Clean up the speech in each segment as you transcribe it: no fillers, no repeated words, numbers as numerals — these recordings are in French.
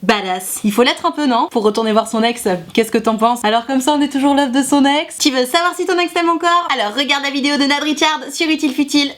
badass. Il faut l'être un peu, non? Pour retourner voir son ex, qu'est-ce que t'en penses? Alors comme ça on est toujours love de son ex. Tu veux savoir si ton ex t'aime encore? Alors regarde la vidéo de Nad Richard sur Utile Futile.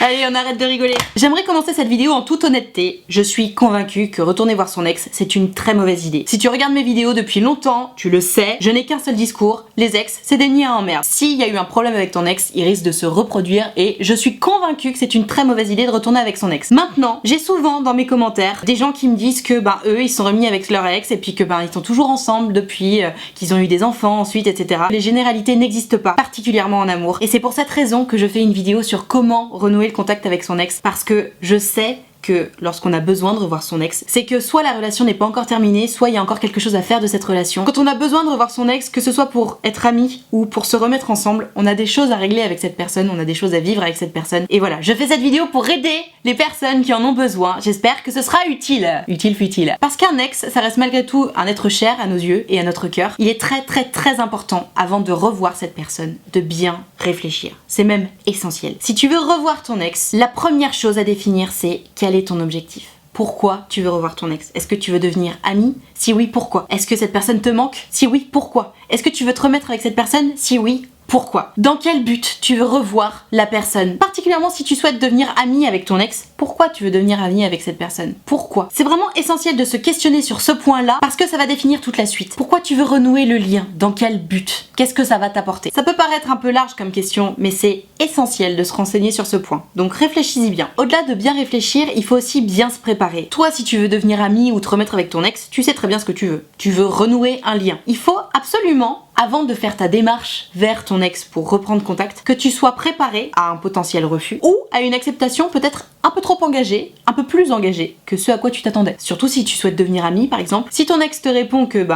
Allez, on arrête de rigoler. J'aimerais commencer cette vidéo en toute honnêteté. Je suis convaincue que retourner voir son ex, c'est une très mauvaise idée. Si tu regardes mes vidéos depuis longtemps, tu le sais, je n'ai qu'un seul discours, les ex, c'est des niais à emmerde. S'il y a eu un problème avec ton ex, il risque de se reproduire et je suis convaincue que c'est une très mauvaise idée de retourner avec son ex. Maintenant, j'ai souvent dans mes commentaires des gens qui me disent que eux, ils sont remis avec leur ex et puis que ils sont toujours ensemble depuis, qu'ils ont eu des enfants ensuite, etc. Les généralités n'existent pas, particulièrement en amour. Et c'est pour cette raison que je fais une vidéo sur comment renouer le contact avec son ex, parce que je sais que lorsqu'on a besoin de revoir son ex, c'est que soit la relation n'est pas encore terminée, soit il y a encore quelque chose à faire de cette relation. Quand on a besoin de revoir son ex, que ce soit pour être amis ou pour se remettre ensemble, on a des choses à régler avec cette personne, on a des choses à vivre avec cette personne. Et voilà, je fais cette vidéo pour aider les personnes qui en ont besoin. J'espère que ce sera utile. Utile futile. Parce qu'un ex, ça reste malgré tout un être cher à nos yeux et à notre cœur. Il est très important, avant de revoir cette personne, de bien réfléchir. C'est même essentiel. Si tu veux revoir ton ex, la première chose à définir, c'est quel est ton objectif. Pourquoi tu veux revoir ton ex? Est-ce que tu veux devenir ami? Si oui, pourquoi? Est-ce que cette personne te manque? Si oui, pourquoi? Est-ce que tu veux te remettre avec cette personne? Si oui, pourquoi? Dans quel but tu veux revoir la personne? Particulièrement si tu souhaites devenir ami avec ton ex, pourquoi tu veux devenir ami avec cette personne? Pourquoi? C'est vraiment essentiel de se questionner sur ce point-là parce que ça va définir toute la suite. Pourquoi tu veux renouer le lien? Dans quel but? Qu'est-ce que ça va t'apporter? Ça peut paraître un peu large comme question, mais c'est essentiel de se renseigner sur ce point. Donc réfléchis-y bien. Au-delà de bien réfléchir, il faut aussi bien se préparer. Toi, si tu veux devenir ami ou te remettre avec ton ex, tu sais très bien ce que tu veux. Tu veux renouer un lien. Il faut absolument, avant de faire ta démarche vers ton ex pour reprendre contact, que tu sois préparé à un potentiel refus ou à une acceptation peut-être un peu trop engagée, un peu plus engagée que ce à quoi tu t'attendais. Surtout si tu souhaites devenir ami par exemple. Si ton ex te répond que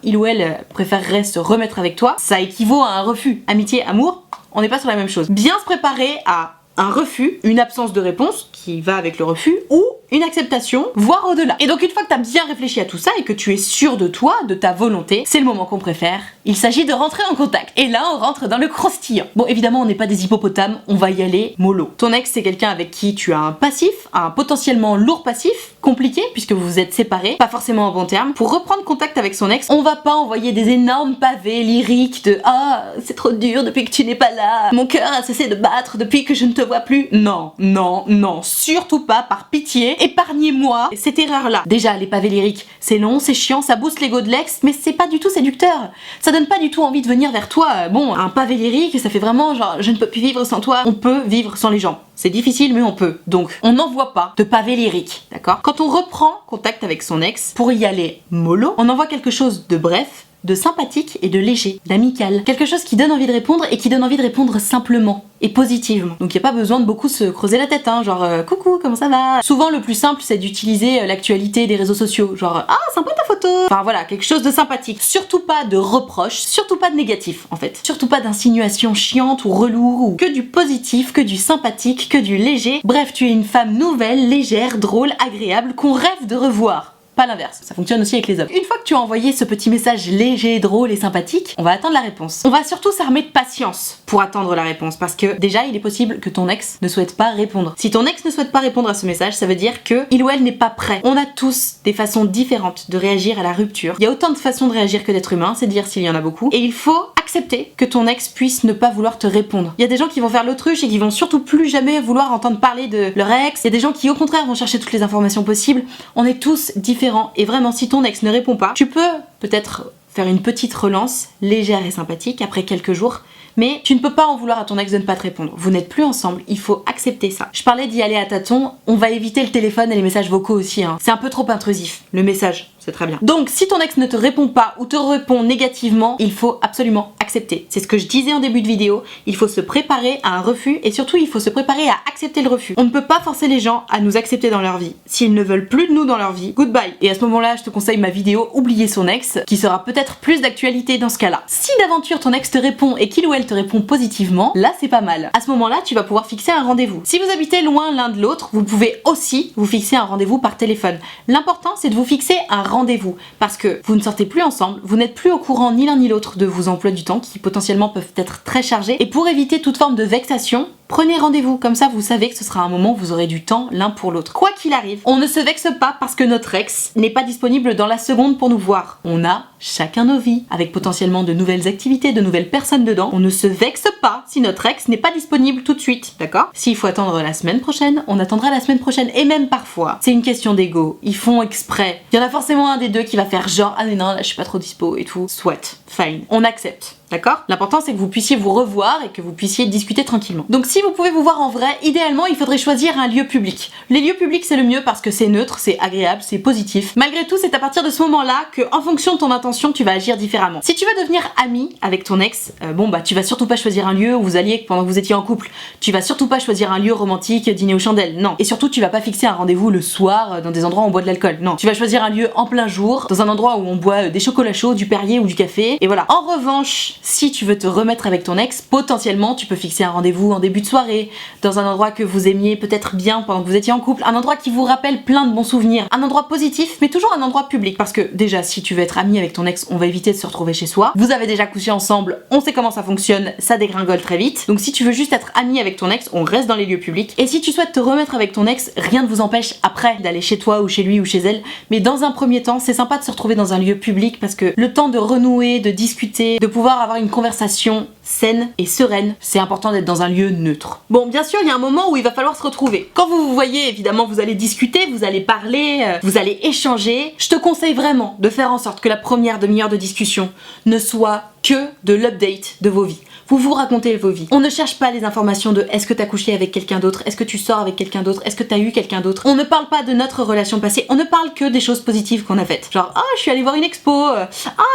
il ou elle préférerait se remettre avec toi, ça équivaut à un refus. Amitié, amour, on n'est pas sur la même chose. Bien se préparer à un refus, une absence de réponse qui va avec le refus, ou une acceptation, voire au-delà. Et donc une fois que t'as bien réfléchi à tout ça et que tu es sûr de toi, de ta volonté, c'est le moment qu'on préfère. Il s'agit de rentrer en contact. Et là, on rentre dans le croustillant. Bon, évidemment, on n'est pas des hippopotames, on va y aller mollo. Ton ex, c'est quelqu'un avec qui tu as un passif, un potentiellement lourd passif, compliqué, puisque vous vous êtes séparés, pas forcément en bon terme. Pour reprendre contact avec son ex, on va pas envoyer des énormes pavés lyriques de « Ah, c'est trop dur depuis que tu n'es pas là, mon cœur a cessé de battre depuis que je ne te vois plus ». Non, non, non, surtout pas, par pitié. Épargnez-moi cette erreur-là. Déjà, les pavés lyriques, c'est long, c'est chiant, ça booste l'ego de l'ex, mais c'est pas du tout séducteur. Ça donne pas du tout envie de venir vers toi. Bon, un pavé lyrique, ça fait vraiment genre je ne peux plus vivre sans toi. On peut vivre sans les gens. C'est difficile, mais on peut. Donc, on n'envoie pas de pavés lyriques, d'accord? Quand on reprend contact avec son ex, pour y aller mollo, on envoie quelque chose de bref, de sympathique et de léger, d'amical. Quelque chose qui donne envie de répondre et qui donne envie de répondre simplement et positivement. Donc il n'y a pas besoin de beaucoup se creuser la tête, hein, genre coucou, comment ça va? Souvent le plus simple c'est d'utiliser l'actualité des réseaux sociaux, genre ah sympa ta photo. Enfin voilà, quelque chose de sympathique. Surtout pas de reproches, surtout pas de négatif en fait. Surtout pas d'insinuations chiantes ou relourdes, ou que du positif, que du sympathique, que du léger. Bref, tu es une femme nouvelle, légère, drôle, agréable, qu'on rêve de revoir. Pas l'inverse, ça fonctionne aussi avec les hommes. Une fois que tu as envoyé ce petit message léger, drôle et sympathique, on va attendre la réponse. On va surtout s'armer de patience pour attendre la réponse, parce que déjà il est possible que ton ex ne souhaite pas répondre. Si ton ex ne souhaite pas répondre à ce message, ça veut dire que il ou elle n'est pas prêt. On a tous des façons différentes de réagir à la rupture. Il y a autant de façons de réagir que d'être humain, c'est dire s'il y en a beaucoup, et il faut accepter que ton ex puisse ne pas vouloir te répondre. Il y a des gens qui vont faire l'autruche et qui vont surtout plus jamais vouloir entendre parler de leur ex. Il y a des gens qui au contraire vont chercher toutes les informations possibles. On est tous différents. Et vraiment, si ton ex ne répond pas, tu peux peut-être faire une petite relance légère et sympathique après quelques jours, mais tu ne peux pas en vouloir à ton ex de ne pas te répondre. Vous n'êtes plus ensemble, il faut accepter ça. Je parlais d'y aller à tâtons, on va éviter le téléphone et les messages vocaux aussi, hein. C'est un peu trop intrusif, le message, c'est très bien. Donc si ton ex ne te répond pas ou te répond négativement, il faut absolument accepter. C'est ce que je disais en début de vidéo, il faut se préparer à un refus et surtout il faut se préparer à accepter le refus. On ne peut pas forcer les gens à nous accepter dans leur vie. S'ils ne veulent plus de nous dans leur vie, goodbye. Et à ce moment-là, je te conseille ma vidéo Oublier son ex, qui sera peut-être plus d'actualité dans ce cas-là. Si d'aventure ton ex te répond et qu'il ou elle te répond positivement, là c'est pas mal. À ce moment-là, tu vas pouvoir fixer un rendez-vous. Si vous habitez loin l'un de l'autre, vous pouvez aussi vous fixer un rendez-vous par téléphone. L'important c'est de vous fixer un rendez-vous parce que vous ne sortez plus ensemble, vous n'êtes plus au courant ni l'un ni l'autre de vos emplois du temps qui potentiellement peuvent être très chargés, et pour éviter toute forme de vexation, Prenez rendez-vous, comme ça vous savez que ce sera un moment où vous aurez du temps l'un pour l'autre. Quoi qu'il arrive, on ne se vexe pas parce que notre ex n'est pas disponible dans la seconde pour nous voir. On a chacun nos vies, avec potentiellement de nouvelles activités, de nouvelles personnes dedans. On ne se vexe pas si notre ex n'est pas disponible tout de suite, d'accord? S'il faut attendre la semaine prochaine, on attendra la semaine prochaine. Et même parfois, c'est une question d'ego. Ils font exprès. Il y en a forcément un des deux qui va faire genre, ah mais non, là je suis pas trop dispo et tout. Soit, fine. On accepte. D'accord? L'important c'est que vous puissiez vous revoir et que vous puissiez discuter tranquillement. Donc si vous pouvez vous voir en vrai, idéalement il faudrait choisir un lieu public. Les lieux publics c'est le mieux parce que c'est neutre, c'est agréable, c'est positif. Malgré tout, c'est à partir de ce moment-là que, en fonction de ton intention, tu vas agir différemment. Si tu veux devenir ami avec ton ex, tu vas surtout pas choisir un lieu où vous alliez pendant que vous étiez en couple. Tu vas surtout pas choisir un lieu romantique, dîner aux chandelles, non. Et surtout tu vas pas fixer un rendez-vous le soir dans des endroits où on boit de l'alcool, non. Tu vas choisir un lieu en plein jour, dans un endroit où on boit des chocolats chauds, du Perrier ou du café, et voilà. En revanche, si tu veux te remettre avec ton ex, potentiellement tu peux fixer un rendez-vous en début de soirée, dans un endroit que vous aimiez peut-être bien pendant que vous étiez en couple, un endroit qui vous rappelle plein de bons souvenirs, un endroit positif, mais toujours un endroit public, parce que déjà si tu veux être ami avec ton ex, on va éviter de se retrouver chez soi, vous avez déjà couché ensemble, on sait comment ça fonctionne, ça dégringole très vite, donc si tu veux juste être ami avec ton ex, on reste dans les lieux publics, et si tu souhaites te remettre avec ton ex, rien ne vous empêche après d'aller chez toi ou chez lui ou chez elle, mais dans un premier temps, c'est sympa de se retrouver dans un lieu public parce que le temps de renouer, de discuter, de pouvoir avoir une conversation saine et sereine, c'est important d'être dans un lieu neutre. Bon, bien sûr, il y a un moment où il va falloir se retrouver. Quand vous vous voyez, évidemment, vous allez discuter, vous allez parler, vous allez échanger. Je te conseille vraiment de faire en sorte que la première demi-heure de discussion ne soit que de l'update de vos vies. Vous vous racontez vos vies. On ne cherche pas les informations de est-ce que t'as couché avec quelqu'un d'autre, est-ce que tu sors avec quelqu'un d'autre, est-ce que t'as eu quelqu'un d'autre. On ne parle pas de notre relation passée, on ne parle que des choses positives qu'on a faites. Genre, ah, je suis allée voir une expo, ah,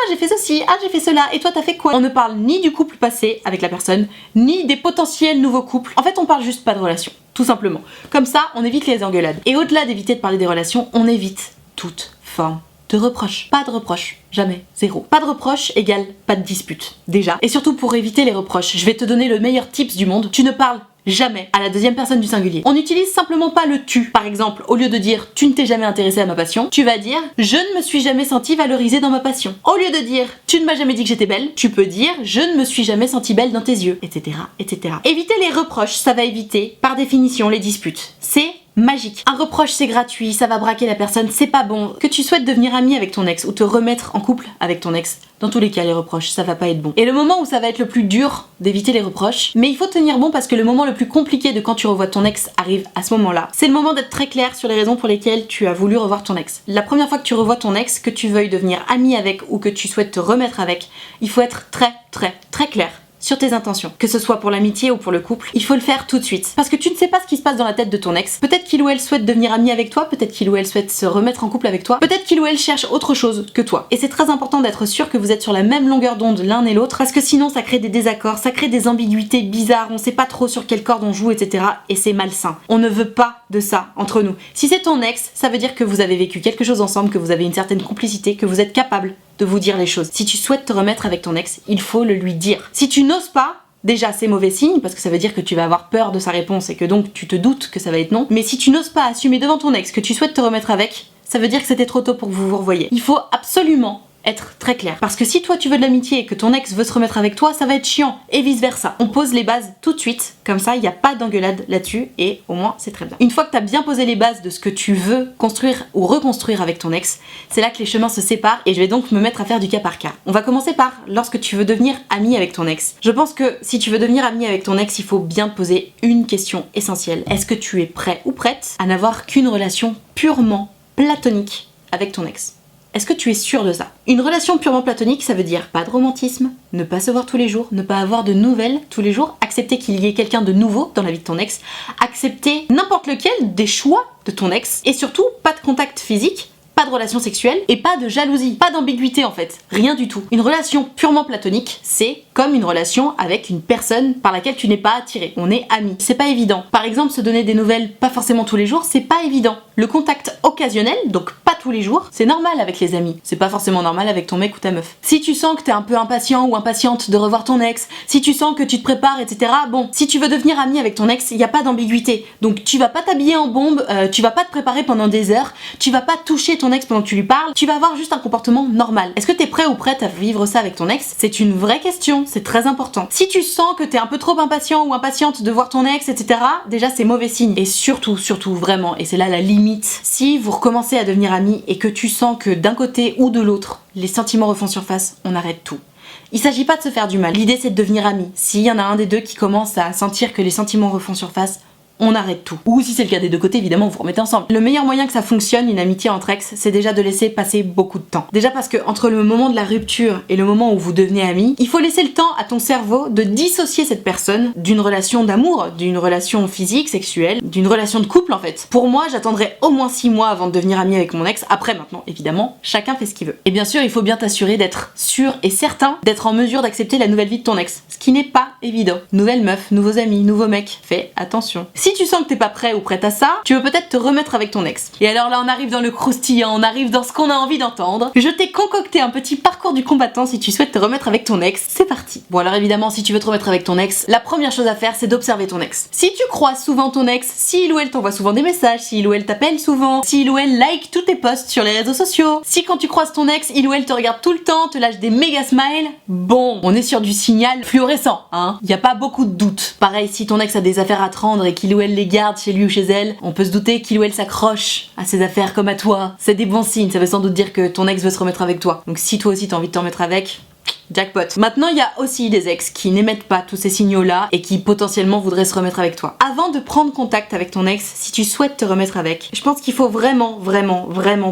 j'ai fait ceci, ah, j'ai fait cela, et toi t'as fait quoi? On ne parle ni du couple passé avec la personne, ni des potentiels nouveaux couples. En fait, on parle juste pas de relation, tout simplement. Comme ça, on évite les engueulades. Et au-delà d'éviter de parler des relations, on évite toute forme de reproche. Pas de reproche. Jamais. Zéro. Pas de reproche égale pas de dispute. Déjà. Et surtout pour éviter les reproches, je vais te donner le meilleur tips du monde. Tu ne parles jamais à la deuxième personne du singulier. On n'utilise simplement pas le tu. Par exemple, au lieu de dire tu ne t'es jamais intéressé à ma passion, tu vas dire je ne me suis jamais senti valorisée dans ma passion. Au lieu de dire tu ne m'as jamais dit que j'étais belle, tu peux dire je ne me suis jamais sentie belle dans tes yeux, etc., etc. Éviter les reproches, ça va éviter, par définition, les disputes. C'est magique. Un reproche c'est gratuit, ça va braquer la personne, c'est pas bon. Que tu souhaites devenir ami avec ton ex ou te remettre en couple avec ton ex, dans tous les cas les reproches, ça va pas être bon. Et le moment où ça va être le plus dur d'éviter les reproches, mais il faut tenir bon parce que le moment le plus compliqué de quand tu revois ton ex arrive à ce moment-là. C'est le moment d'être très clair sur les raisons pour lesquelles tu as voulu revoir ton ex. La première fois que tu revois ton ex, que tu veuilles devenir ami avec ou que tu souhaites te remettre avec, il faut être très clair sur tes intentions, que ce soit pour l'amitié ou pour le couple, il faut le faire tout de suite. Parce que tu ne sais pas ce qui se passe dans la tête de ton ex. Peut-être qu'il ou elle souhaite devenir ami avec toi, peut-être qu'il ou elle souhaite se remettre en couple avec toi, peut-être qu'il ou elle cherche autre chose que toi. Et c'est très important d'être sûr que vous êtes sur la même longueur d'onde l'un et l'autre, parce que sinon ça crée des désaccords, ça crée des ambiguïtés bizarres, on sait pas trop sur quelle corde on joue, etc. Et c'est malsain. On ne veut pas de ça entre nous. Si c'est ton ex, ça veut dire que vous avez vécu quelque chose ensemble, que vous avez une certaine complicité, que vous êtes capable de vous dire les choses. Si tu souhaites te remettre avec ton ex, il faut le lui dire. Si tu n'oses pas, déjà, c'est mauvais signe parce que ça veut dire que tu vas avoir peur de sa réponse et que donc tu te doutes que ça va être non. Mais si tu n'oses pas assumer devant ton ex que tu souhaites te remettre avec, ça veut dire que c'était trop tôt pour que vous vous revoyiez. Il faut absolument être très clair. Parce que si toi tu veux de l'amitié et que ton ex veut se remettre avec toi, ça va être chiant. Et vice versa. On pose les bases tout de suite. Comme ça, il n'y a pas d'engueulade là-dessus et au moins c'est très bien. Une fois que tu as bien posé les bases de ce que tu veux construire ou reconstruire avec ton ex, c'est là que les chemins se séparent et je vais donc me mettre à faire du cas par cas. On va commencer par lorsque tu veux devenir ami avec ton ex. Je pense que si tu veux devenir ami avec ton ex, il faut bien te poser une question essentielle. Est-ce que tu es prêt ou prête à n'avoir qu'une relation purement platonique avec ton ex? Est-ce que tu es sûr de ça? Une relation purement platonique, ça veut dire pas de romantisme, ne pas se voir tous les jours, ne pas avoir de nouvelles tous les jours, accepter qu'il y ait quelqu'un de nouveau dans la vie de ton ex, accepter n'importe lequel des choix de ton ex, et surtout pas de contact physique, pas de relation sexuelle et pas de jalousie, pas d'ambiguïté en fait, rien du tout. Une relation purement platonique, c'est comme une relation avec une personne par laquelle tu n'es pas attiré. On est amis. C'est pas évident. Par exemple, se donner des nouvelles pas forcément tous les jours, c'est pas évident. Le contact occasionnel, donc pas tous les jours, c'est normal avec les amis. C'est pas forcément normal avec ton mec ou ta meuf. Si tu sens que t'es un peu impatient ou impatiente de revoir ton ex, si tu sens que tu te prépares, etc. Bon, si tu veux devenir ami avec ton ex, il y a pas d'ambiguïté. Donc tu vas pas t'habiller en bombe, tu vas pas te préparer pendant des heures, tu vas pas toucher ton ex pendant que tu lui parles, tu vas avoir juste un comportement normal. Est-ce que t'es prêt ou prête à vivre ça avec ton ex? C'est une vraie question. relation, c'est très important. Si tu sens que t'es un peu trop impatient ou impatiente de voir ton ex, etc., déjà c'est mauvais signe. Et surtout, vraiment, et c'est là la limite, si vous recommencez à devenir amis et que tu sens que d'un côté ou de l'autre, les sentiments refont surface, on arrête tout. Il s'agit pas de se faire du mal, l'idée c'est de devenir amis. S'il y en a un des deux qui commence à sentir que les sentiments refont surface, on arrête tout. Ou si c'est le cas des deux côtés, évidemment, vous remettez ensemble. Le meilleur moyen que ça fonctionne, une amitié entre ex, c'est déjà de laisser passer beaucoup de temps. Déjà parce que entre le moment de la rupture et le moment où vous devenez amis, il faut laisser le temps à ton cerveau de dissocier cette personne d'une relation d'amour, d'une relation physique, sexuelle, d'une relation de couple en fait. Pour moi, j'attendrai au moins 6 mois avant de devenir amie avec mon ex. Après, maintenant, évidemment, chacun fait ce qu'il veut. Et bien sûr, il faut bien t'assurer d'être sûr et certain d'être en mesure d'accepter la nouvelle vie de ton ex. Ce qui n'est pas évident. Nouvelle meuf, nouveaux amis, nouveaux mecs. Fais attention. Si tu sens que t'es pas prêt ou prête à ça, tu veux peut-être te remettre avec ton ex. Et alors là, on arrive dans le croustillant, on arrive dans ce qu'on a envie d'entendre. Je t'ai concocté un petit parcours du combattant si tu souhaites te remettre avec ton ex. C'est parti. Bon alors évidemment, si tu veux te remettre avec ton ex, la première chose à faire, c'est d'observer ton ex. Si tu croises souvent ton ex, si il ou elle t'envoie souvent des messages, si il ou elle t'appelle souvent, si il ou elle like tous tes posts sur les réseaux sociaux, si quand tu croises ton ex, il ou elle te regarde tout le temps, te lâche des méga smiles, bon, on est sur du signal fluorescent, hein. Y a pas beaucoup de doute. Pareil, si ton ex a des affaires à te rendre et qu'il ou elle les garde chez lui ou chez elle, on peut se douter qu'il ou elle s'accroche à ses affaires comme à toi. C'est des bons signes, ça veut sans doute dire que ton ex veut se remettre avec toi. Donc si toi aussi t'as envie de t'en remettre avec, jackpot. Maintenant, il y a aussi des ex qui n'émettent pas tous ces signaux-là et qui potentiellement voudraient se remettre avec toi. Avant de prendre contact avec ton ex, si tu souhaites te remettre avec, je pense qu'il faut vraiment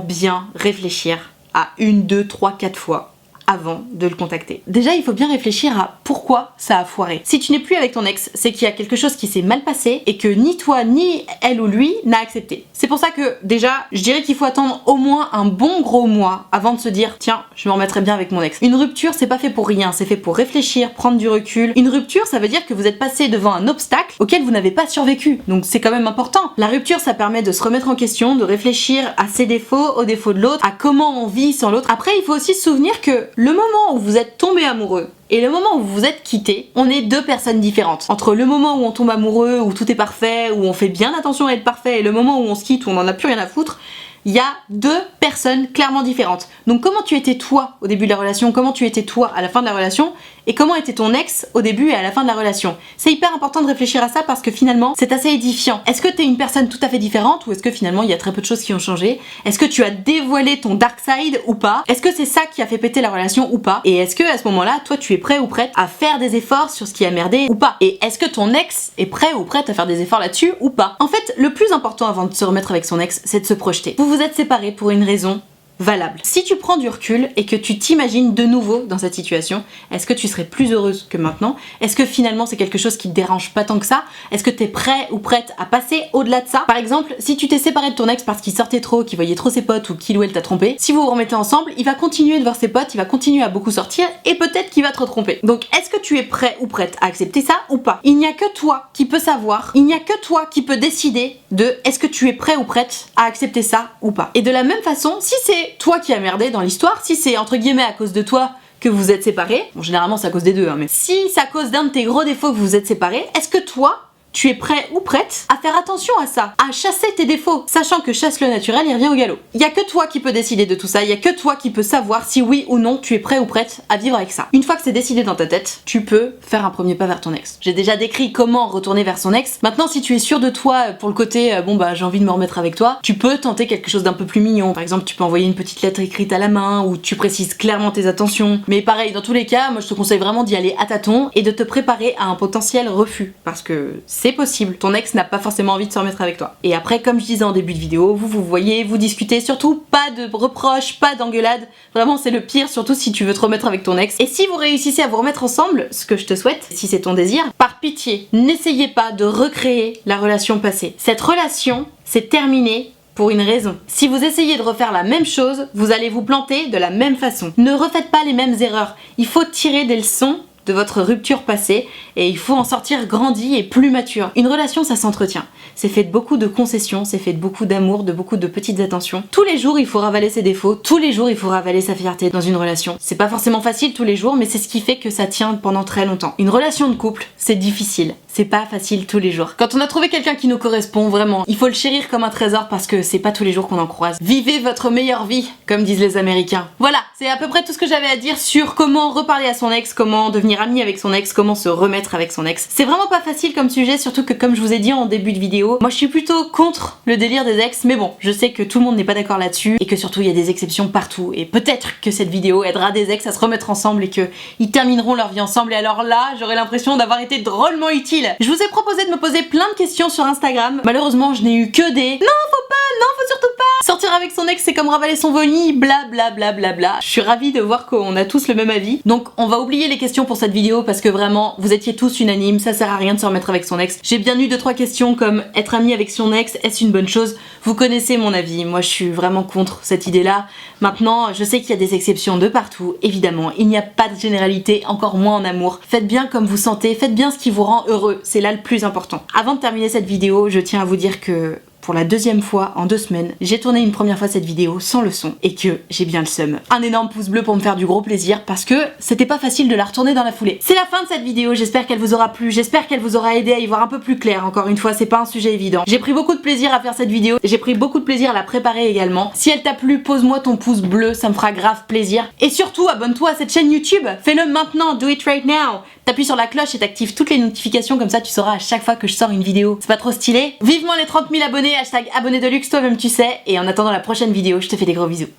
bien réfléchir à 1, 2, 3, 4 fois avant de le contacter. Déjà, il faut bien réfléchir à pourquoi ça a foiré. Si tu n'es plus avec ton ex, c'est qu'il y a quelque chose qui s'est mal passé et que ni toi, ni elle ou lui n'a accepté. C'est pour ça que, déjà, je dirais qu'il faut attendre au moins un bon gros mois avant de se dire « Tiens, je me remettrai bien avec mon ex ». Une rupture, c'est pas fait pour rien, c'est fait pour réfléchir, prendre du recul. Une rupture, ça veut dire que vous êtes passé devant un obstacle auquel vous n'avez pas survécu. Donc c'est quand même important. La rupture, ça permet de se remettre en question, de réfléchir à ses défauts, aux défauts de l'autre, à comment on vit sans l'autre. Après, il faut aussi se souvenir que le moment où vous êtes tombé amoureux et le moment où vous vous êtes quittés, on est deux personnes différentes. Entre le moment où on tombe amoureux, où tout est parfait, où on fait bien attention à être parfait, et le moment où on se quitte, où on en a plus rien à foutre, il y a deux personnes clairement différentes. Donc comment tu étais toi au début de la relation, comment tu étais toi à la fin de la relation, et comment était ton ex au début et à la fin de la relation. C'est hyper important de réfléchir à ça parce que finalement c'est assez édifiant. Est-ce que t'es une personne tout à fait différente ou est-ce que finalement il y a très peu de choses qui ont changé? Est-ce que tu as dévoilé ton dark side ou pas? Est-ce que c'est ça qui a fait péter la relation ou pas? Et est-ce que à ce moment-là, toi tu es prêt ou prête à faire des efforts sur ce qui a merdé ou pas? Et est-ce que ton ex est prêt ou prête à faire des efforts là-dessus ou pas? En fait, le plus important avant de se remettre avec son ex, c'est de se projeter. Vous vous êtes séparés pour une raison valable. Si tu prends du recul et que tu t'imagines de nouveau dans cette situation, est-ce que tu serais plus heureuse que maintenant? Est-ce que finalement c'est quelque chose qui te dérange pas tant que ça? Est-ce que t'es prêt ou prête à passer au-delà de ça? Par exemple, si tu t'es séparé de ton ex parce qu'il sortait trop, qu'il voyait trop ses potes ou qu'il ou elle t'a trompé, si vous vous remettez ensemble, il va continuer de voir ses potes, il va continuer à beaucoup sortir et peut-être qu'il va te retromper. Donc est-ce que tu es prêt ou prête à accepter ça ou pas? Il n'y a que toi qui peux savoir, il n'y a que toi qui peux décider de est-ce que tu es prêt ou prête à accepter ça ou pas. Et de la même façon, si c'est toi qui as merdé dans l'histoire, si c'est entre guillemets à cause de toi que vous êtes séparés, bon généralement c'est à cause des deux, hein, mais si c'est à cause d'un de tes gros défauts que vous êtes séparés, est-ce que toi tu es prêt ou prête à faire attention à ça, à chasser tes défauts, sachant que chasse le naturel, il revient au galop. Il y a que toi qui peux décider de tout ça, il y a que toi qui peux savoir si oui ou non tu es prêt ou prête à vivre avec ça. Une fois que c'est décidé dans ta tête, tu peux faire un premier pas vers ton ex. J'ai déjà décrit comment retourner vers son ex. Maintenant, si tu es sûr de toi pour le côté bon bah j'ai envie de me remettre avec toi, tu peux tenter quelque chose d'un peu plus mignon. Par exemple, tu peux envoyer une petite lettre écrite à la main où tu précises clairement tes intentions. Mais pareil, dans tous les cas, moi je te conseille vraiment d'y aller à tâtons et de te préparer à un potentiel refus parce que c'est possible. Ton ex n'a pas forcément envie de se remettre avec toi. Et après, comme je disais en début de vidéo, vous voyez, vous discutez, surtout pas de reproches, pas d'engueulades. Vraiment, c'est le pire, surtout si tu veux te remettre avec ton ex. Et si vous réussissez à vous remettre ensemble, ce que je te souhaite, si c'est ton désir, par pitié, n'essayez pas de recréer la relation passée. Cette relation, c'est terminé pour une raison. Si vous essayez de refaire la même chose, vous allez vous planter de la même façon. Ne refaites pas les mêmes erreurs. Il faut tirer des leçons de votre rupture passée et il faut en sortir grandi et plus mature. Une relation, ça s'entretient. C'est fait de beaucoup de concessions, c'est fait de beaucoup d'amour, de beaucoup de petites attentions. Tous les jours, il faut ravaler ses défauts, tous les jours, il faut ravaler sa fierté dans une relation. C'est pas forcément facile tous les jours, mais c'est ce qui fait que ça tient pendant très longtemps. Une relation de couple, c'est difficile. c'est pas facile tous les jours. Quand on a trouvé quelqu'un qui nous correspond, vraiment, il faut le chérir comme un trésor parce que c'est pas tous les jours qu'on en croise. Vivez votre meilleure vie, comme disent les Américains. Voilà, c'est à peu près tout ce que j'avais à dire sur comment reparler à son ex, comment devenir ami avec son ex, comment se remettre avec son ex. C'est vraiment pas facile comme sujet, surtout que comme je vous ai dit en début de vidéo, moi je suis plutôt contre le délire des ex, mais bon, je sais que tout le monde n'est pas d'accord là-dessus et que surtout il y a des exceptions partout et peut-être que cette vidéo aidera des ex à se remettre ensemble et que ils termineront leur vie ensemble et alors là, j'aurai l'impression d'avoir été drôlement utile. Je vous ai proposé de me poser plein de questions sur Instagram. Malheureusement, je n'ai eu que des non, faut pas, non, faut surtout pas. Sortir avec son ex, c'est comme ravaler son vomi, bla bla bla bla bla. Je suis ravie de voir qu'on a tous le même avis. Donc, on va oublier les questions pour cette vidéo parce que vraiment, vous étiez tous unanimes, ça sert à rien de se remettre avec son ex. J'ai bien eu 2-3 questions comme être ami avec son ex, est-ce une bonne chose? Vous connaissez mon avis, moi je suis vraiment contre cette idée-là. Maintenant, je sais qu'il y a des exceptions de partout, évidemment, il n'y a pas de généralité, encore moins en amour. Faites bien comme vous sentez, faites bien ce qui vous rend heureux, c'est là le plus important. Avant de terminer cette vidéo, je tiens à vous dire que pour la deuxième fois en 2 semaines, j'ai tourné une première fois cette vidéo sans le son et que j'ai bien le seum. Un énorme pouce bleu pour me faire du gros plaisir parce que c'était pas facile de la retourner dans la foulée. C'est la fin de cette vidéo, j'espère qu'elle vous aura plu, j'espère qu'elle vous aura aidé à y voir un peu plus clair. Encore une fois, c'est pas un sujet évident. J'ai pris beaucoup de plaisir à faire cette vidéo, j'ai pris beaucoup de plaisir à la préparer également. Si elle t'a plu, pose-moi ton pouce bleu, ça me fera grave plaisir. Et surtout, abonne-toi à cette chaîne YouTube, fais-le maintenant, do it right now. T'appuies sur la cloche et t'actives toutes les notifications, comme ça tu sauras à chaque fois que je sors une vidéo. C'est pas trop stylé? Vivement les 30 000 abonnés, hashtag abonné de luxe, toi-même tu sais. Et en attendant la prochaine vidéo, je te fais des gros bisous.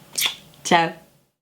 Ciao.